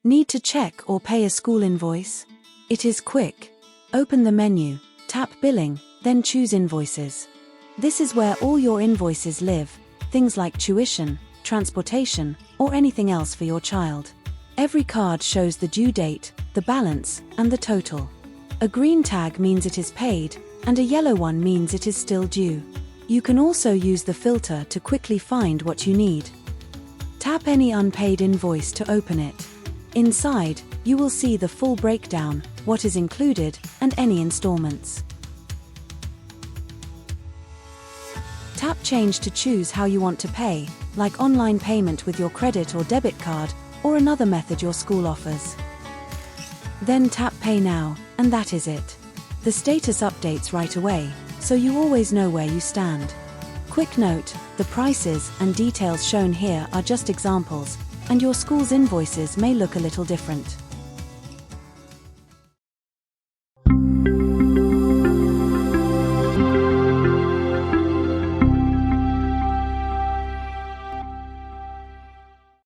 Need to check or pay a school invoice? It is quick. Open the menu, tap Billing, then choose Invoices. This is where all your invoices live, things like tuition, transportation, or anything else for your child. Every card shows the due date, the balance, and the total. A green tag means it is paid, and a yellow one means it is still due. You can also use the filter to quickly find what you need. Tap any unpaid invoice to open it. Inside, you will see the full breakdown, what is included, and any installments. Tap Change to choose how you want to pay, like online payment with your credit or debit card, or another method your school offers. Then tap Pay Now, and that is it. The status updates right away, so you always know where you stand. Quick note, the prices and details shown here are just examples, and your school's invoices may look a little different.